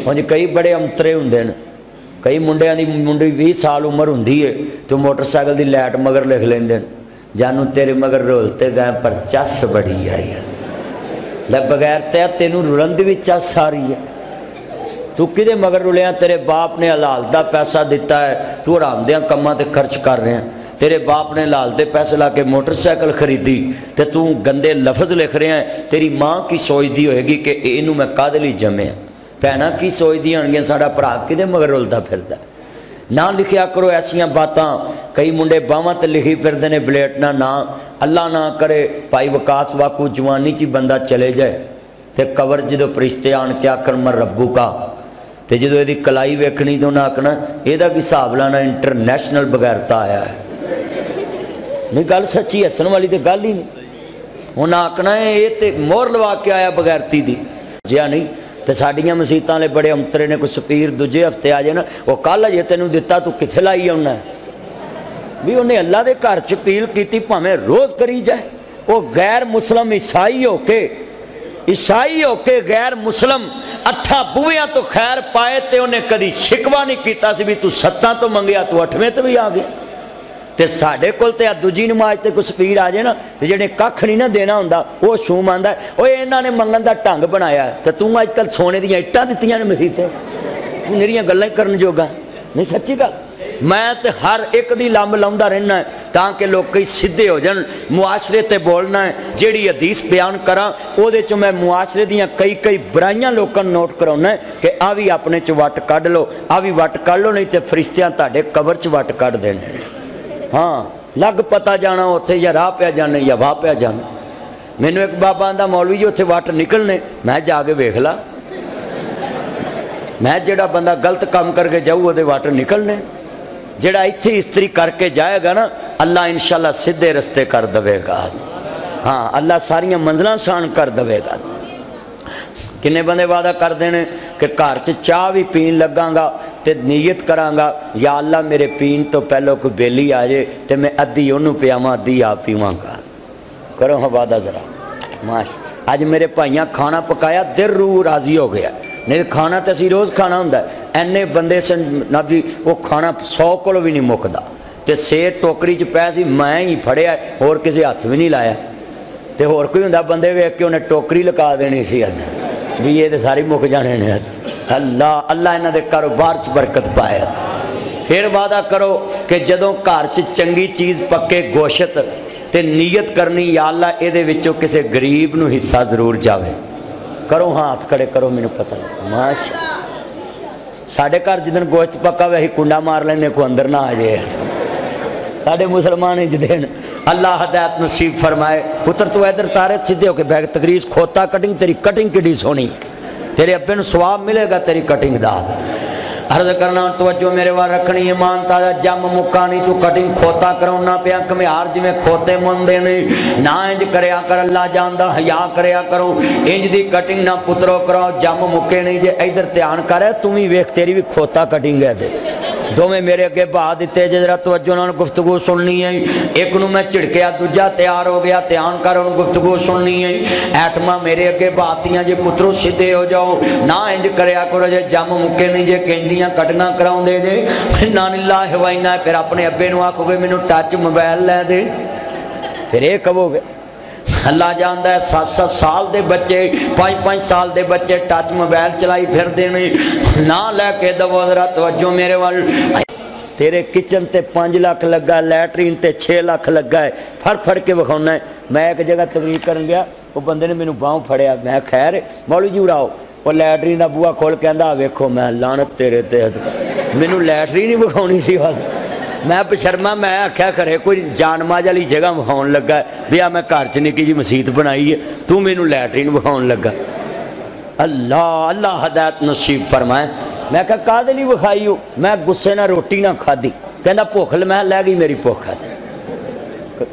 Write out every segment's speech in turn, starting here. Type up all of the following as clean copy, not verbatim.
उंज कई बड़े अंतरे होंदे ने, कई मुंडियां दी मुंडी 20 साल उम्र हुंदी है तो मोटरसाइकिल दी लाइट मगर लिख लेंदे ने, जानू तेरे मगर रोलते गए पर चस बड़ी आई है। ले बगैर ते तेनू रुलन दी भी चस आ रही है। तू किदे मगर रुलिया? तेरे बाप ने हलाल दा पैसा दिता है, तू हराम दियां कम्मां ते खर्च कर रहे हैं। तेरे बाप ने हलाल दे पैसे ला के मोटरसाइकिल खरीदी ते तू गंदे लफज लिख रहे हैं। तेरी माँ की सोचती होएगी कि इनू मैं काहदे लई जम्मिया? भैनां की सोचदी होणगियां साडा भरा किदे मगर रुलदा फिरदा? ना लिखिया करो ऐसियां बातां। कई मुंडे बावां ते लिखी फिरदे ने बलेटना ना। अल्लाह ना करे भाई विकास वाकू जवानी च बंदा चले जाए तो कबर जो फरिश्ते आन के आखन मर रब्बू का, तो जो यदि कलाई वेखनी तो उन्हें आखना यदा की हिसाब लाना इंटरनेशनल बगैरता आया है। नहीं गल सच्ची, हसन वाली तो गल ही नहीं। उन्हें आखना है ये तो मोहर लवा के आया बगैरती दी जिया नहीं। तो साडियां मसीतां वाले बड़े अंतरे ने, कोई सफीर दूजे हफ्ते आ जाए ना, वो कल अजे तेनों दिता तू कित्थे लाई आउना भी? उन्हें अल्लाह के घर च अपील की भावें रोज़ करी जाए। वो गैर मुसलम ईसाई होके गैर मुसलम अठा बूहियां तो खैर पाए तो उन्हें कभी शिकवा नहीं किया भी तू 7 तो मंगया तू 8वें तो भी आ गया। तो साढ़े कोल ते दूजी नमाज ते कोई स्पीड आ जाए ना तो जिन्हें कख नहीं ना देना होंदा वो शूम आंदा वो इन्हों ने मंगन का ढंग बनाया। तो तू अजकल सोने दी इट्टां दित्तियां ने मसीते, तू मेरियां गल्लां करन जोगा नहीं। सच्ची गल मैं तो हर एक दी लंब लाउंदा रहना है ताकि लोग कई सीधे हो जान। मुआशरे ते बोलना है, जिहड़ी हदीस बयान करा उहदे चों मैं मुआशरे दियां कई बुराइयां लोकां नूं नोट कराउना है कि आ भी अपने च वट कढ लो, आ भी वट कढ लो, नहीं तो फरिश्तियां तुहाडे कबर च वट कढ देने। हाँ लग पता जाना उत्थे या राह पिया जाने या वाह पिया जाना। मैनू एक बाबा आंदा मौलवी जी उत्थे वट निकलने, मैं जाके वेख ला। मैं जिहड़ा बंदा गलत काम करके जाऊ उहदे वट निकलने, जिहड़ा इत्थे इस्त्री करके जाएगा ना अल्लाह इंशाअल्लाह सीधे रस्ते कर देगा। हाँ अल्लाह सारियां मंजिलां आसान कर देगा। किन्ने बंदे वादा करते हैं कि घर च चाह भी पीन लगांगा तो नीयत करांगा या अल्लाह मेरे पीन तो पहले कोई बेली आ जाए तो मैं अद्धी उन्होंने पियावां अद्धी आप पीवांगा। करो हाँ वादा जरा माश। अज मेरे भाइयां खाना पकाया दिल रूह राजी हो गया। नहीं खाना तो असी रोज़ खाना होंदा एने बंदे सन ना जी वो खाना 100 कोलों भी नहीं मुकदा। तो सेर टोकरी च पै सी मैं ही फड़िया होर किसी हथ भी नहीं लाया। तो होर कोई हुंदा बंदे वेख के उन्हें टोकरी लगा देनी सी अज भी ये तो सारी मुक जाने ने। अल्लाह अल्लाह इन्हां दे कारोबार च बरकत पाए। फिर वादा करो कि जदों घर च चंगी चीज़ पक्के गोशत ते नीयत करनी या अल्लाह इहदे विचों किसी गरीब नूं हिस्सा जरूर जावे। करो हाथ खड़े करो, मैनूं पता माशा साढ़े घर जिदन गोश्त पक्का वे कुंडा मार लेने को अंदर ना आ जाए। साढ़े मुसलमान ही जिदेन अल्लाह हदायत नसीब फरमाए। पुत्र तू इधर तारे सीधे होके बैग तकरीज खोता कटिंग तेरी कटिंग किड्डी सोहनी, तेरे अब्बे नूं सवाब मिलेगा तेरी कटिंग दा। अर्ज करना तवज्जो मेरे वाल रखनी ईमान ताजा जम मुक्का नहीं तू कटिंग खोता कराउना पिया घमियार जिवें खोते मुंदे ने ना इंज करया कर। अल्लाह जानदा हया करया करो इंज दी कटिंग ना पुत्रो कराओ जम मुक्के नहीं। जे इधर ध्यान कर तू भी वेख तेरी भी खोता कटिंग है दे दोवें मेरे अगे बहा दिते। जे जरा तवज्जो नाल गुफ्तगू सुननी है एक नूं मैं झिड़किया दूजा तैयार हो गया ध्यान कर हुण गुफ्तगू सुननी है। ऐटमा मेरे अगे बहातियां जे पुत्रो सीधे हो जाओ ना इंज करया करो जे जम मुक्के नहीं जे कहंदियां कटना कराउंदे जे ना लिल्लाह व इन्ना। फिर अपने अब्बे नूं आखोगे मैनूं टच मोबाइल लै दे फिर ये कहोगे। अल्लाह जानदा है 7-7 साल के बच्चे 5-5 साल के बच्चे टच मोबाइल चलाई फिरदे ने ना लैके दवो जरा तवज्जो मेरे वाल। तेरे किचन ते 5 लाख लगा लैटरीन ते 6 लाख लगा है फड़ फड़ के विखाउना है। मैं एक जगह तकरीर करन गया वो बंदे ने मैनू बाहों फड़िया मैं खैर मौलवी जी उड़ाओ वो लैटरीन का बूहा खोल कहता वेखो मैं लानत तेरे ते मैनू लैटरीन ही विखाउनी सी। मैं बशर्मा मैं आख्या खरे कोई जानमाज वाली जगह विखाउन लगा भी आ मैं घर च निक्की जी मसीत बनाई है तू मैनू लैटरीन विखाउन लगा। अल्लाह अल्लाह हदायत नसीब फरमाए। मैं कहा काहदे लई विखाई हो? मैं गुस्से नाल रोटी ना खाधी। कहंदा भुख मैं लै गई मेरी भुख है।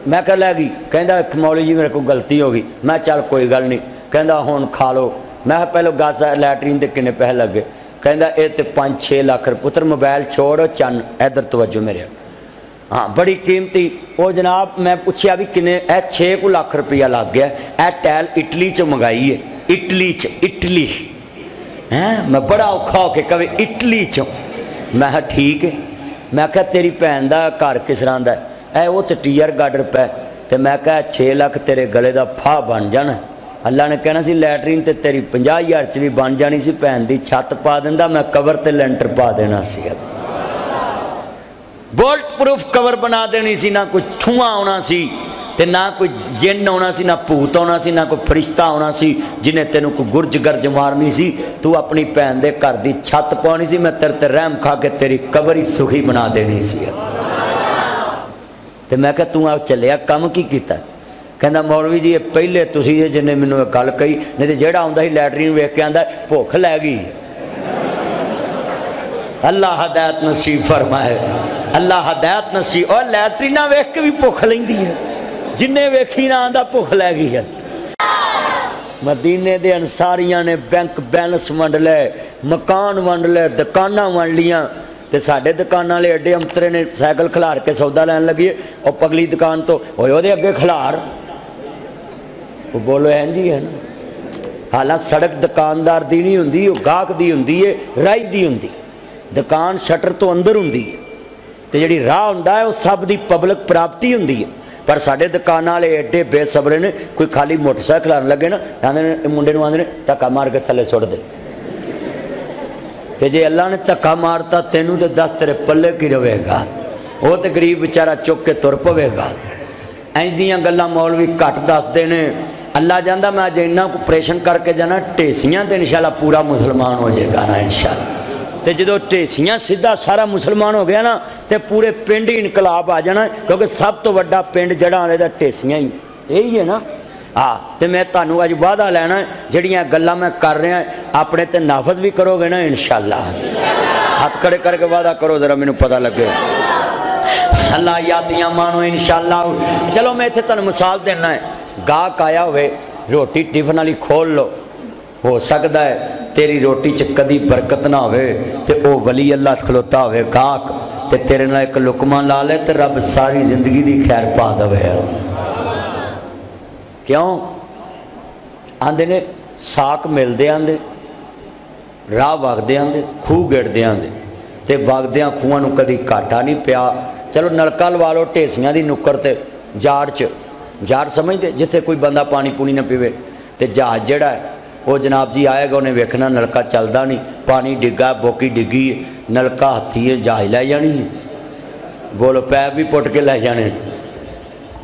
मैं कहा लै गई? कहंदा मौलवी जी मेरे को गलती हो गई। मैं चल कोई गल नहीं। कहंदा हुण खा लो। मैं पहले गस लैटरीन के किन्ने पैसे लगे? कहंदा ये तो 5-6 लाख पुत्र मोबाइल छोड़ चन इधर तवज्जो मेरे। हाँ बड़ी कीमती वो जनाब मैं पूछया भी किन्ने 6 लाख रुपया लग गया। यह टैल इटली च मंगाई है इटली च इटली हैं मैं बड़ा औखा होके कवे इटली चो। मैं कहा ठीक है। मैं कहा तेरी भैन का घर किस तरह का है? वो तो टीयर गार्डर पै। तो मैं कहा 6 लाख तेरे गले का फाह बन जाना। अल्लाह ने कहना सी लैटरीन तो तेरी 50,000 च भी बन जानी सी, भैन की छत पा दिंदा, मैं कवर ते लेंटर पा देना सी। बुलेट प्रूफ कवर बना देनी सी, ना कोई ठूआ आना सी ते ना कोई जिन आना सी, ना भूत आना सी, ना कोई फरिश्ता आना सी जिन्हें तेन कोई गुरज गर्ज मारनी सी। तू अपनी भैन के घर की छत पानी सी, मैं तेरे ते रहम खा के तेरी कबर ही सुखी बना देनी सी। ते मैं कहा तू आ चलिया कम की कीता? कहंदा मौलवी जी ये पहले तुसी जिन्हें मैनू गल कही, नहीं तो जेड़ा आउंदा सी लैटरीन वेख के आंदा भुख लै गई। अल्लाह हदायत नसीब फरमाए, अल्लाह हदायत नसीब। और लैटरीना वेख के भी भुख लैंदी है, जिन्हें वेखी ना आंदा भुख लै गई है। मदीने दे अंसारियां ने बैंक बैलेंस वंड लै, मकान वंड लै, दुकानां वंड लियां। तो साढ़े दुकान वाले एडे अंतरे ने साइकिल खिलार के सौदा लैन लगी और पगली दुकान तो होए अगे खिलार। वो बोलो है जी है ना। हालांकि सड़क दुकानदार दी नहीं हुंदी, वो गाहक दी हुंदी है, राही दी हुंदी। दुकान शटर तो अंदर हुंदी है ते जिहड़ी राह हुंदा है वो सब दी पब्लिक प्रापर्टी हुंदी है। पर साढ़े दुकान वाले एडे बेसबरे ने, कोई खाली मोटरसाइकिल आने लगे ना आंदे मुंडे नूं आंदे ने धक्का मार के थले सुट दे। ते जे अल्लाह ने धक्का मारता तेनू तो दस तेरे पल्ले की रहेगा, वो तो गरीब बेचारा चुक के तुर पवेगा। इंज दियां गल्लां मौलवी घट दसदे ने। अल्लाह जांदा मैं अज इन्ना को ऑपरेशन करके जाना ढेसियां तो इंशाअल्लाह पूरा मुसलमान हो जाएगा ना इंशाअल्लाह। तो जो ढेसियां सीधा सारा मुसलमान हो गया ना तो पूरे पिंड ही इनकलाब आ जाना, क्योंकि सब तो वड्डा पिंड जड़ा ढेसियां ही यही है ना। हाँ तो मैं तुहानू अज वादा लेना जड़ियाँ गल्लां मैं कर रहा अपने ते नाफज भी करोगे ना इंशाअल्लाह। हाथ खड़े करके वादा करो जरा मैनू पता लगे। अल्लाह यादियाँ मानो इंशाअल्लाह। चलो मैं इत्थे तुहानू मिसाल देना है, गाहक आया होवे रोटी टिफन वाली खोल लो, हो सकता है तेरी रोटी च कदी बरकत ना होवे ते ओ वली अल्लाह खलोता होवे गाहक ते तेरे नाल एक लुकमा ला ले ते रब सारी जिंदगी दी खैर पा दवे। क्यों आंदे ने साक मिलते आंदे, राह वगदे आंदे, खूह गेड़दे आंदे ते वगद्या खूहां नूं कदी घाटा नहीं पिया। चलो नलका लवा लो ढेसियां दी नुक्कर ते जाड़ च, जाड़ समझते जिथे कोई बंदा पानी पूनी ना पीवे। ते जहाज जिहड़ा है वो जनाब जी आएगा, उन्हें वेखना नलका चलता नहीं, पानी डिग्गा बोकी डिग्गी नलका हत्थी है जहाज लै जानी है, बोलो पैप भी पुट के लै जाने।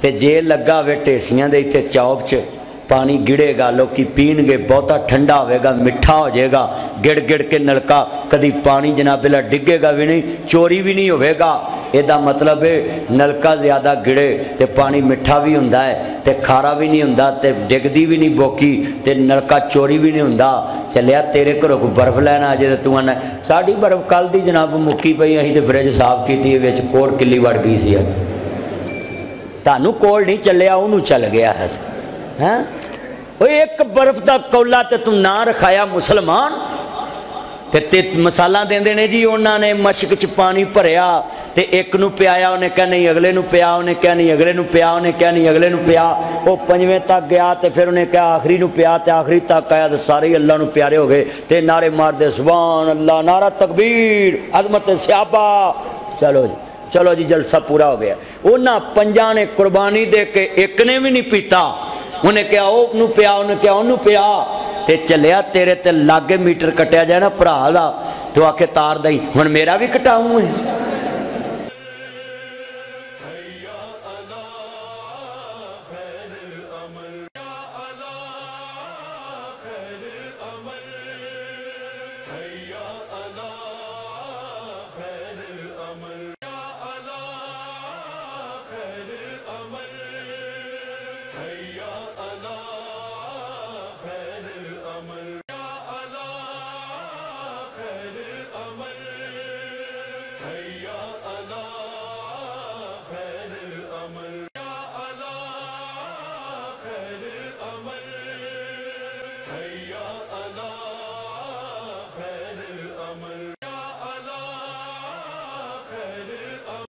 ते जे लगा होवे ढेसियां दे इत्थे चौक च पानी गिड़ेगा, लोग पीणगे, बहुता ठंडा होगा, मिठा हो जाएगा, गिड़ गिड़ के नलका कदी पानी जनाब बिला डिगेगा भी नहीं, चोरी भी नहीं होगा। ਇਹਦਾ मतलब है नलका ज़्यादा गिड़े तो पानी मिठा भी हुंदा है ते खारा भी नहीं हुंदा ते डिगदी भी नहीं बोकी ते नलका चोरी भी नहीं हुंदा। चलिया तेरे घरों कोई बर्फ लैन आ जाए तो तू आना साड़ी बर्फ कल दी जनाब मुक्की पई, असीं ते फ्रिज साफ की विच कोड़ किली वड़ गई सी। तुहानू कोल नहीं चलिया, उन्होंने चल गया है। हैं एक बर्फ का कौला तो तू ना रखाया मुसलमान ते मसाला देंदे ने जी उन्होंने मशक च पानी भरिया ते एक नूं पियाया, उन्हें क्या नहीं अगले नूं पिया, उन्हें क्या नहीं अगले नूं पिया, उन्हें क्या नहीं अगले नूं पिया। वो पंजवें तक गया तो फिर उन्हें क्या आखिरी नूं पिया तो आखिरी तक आया तो सारे ही अल्लाह नूं प्यारे हो गए ते नारे मारदे सुभान अल्लाह, नारा तकबीर, अजमत स्याबा। चलो जी चलो जी जलसा पूरा हो गया। उन्हें पंजा ने कुर्बानी दे के एक ने भी नहीं पीता, उन्हें क्या वो पिया, उन्हें क्या उन्होंने पिया ते चलिया तेरे ते लागे मीटर कटिया जाए ना भरा दा तो आखे तार दई हुण मेरा भी कटाऊँ है।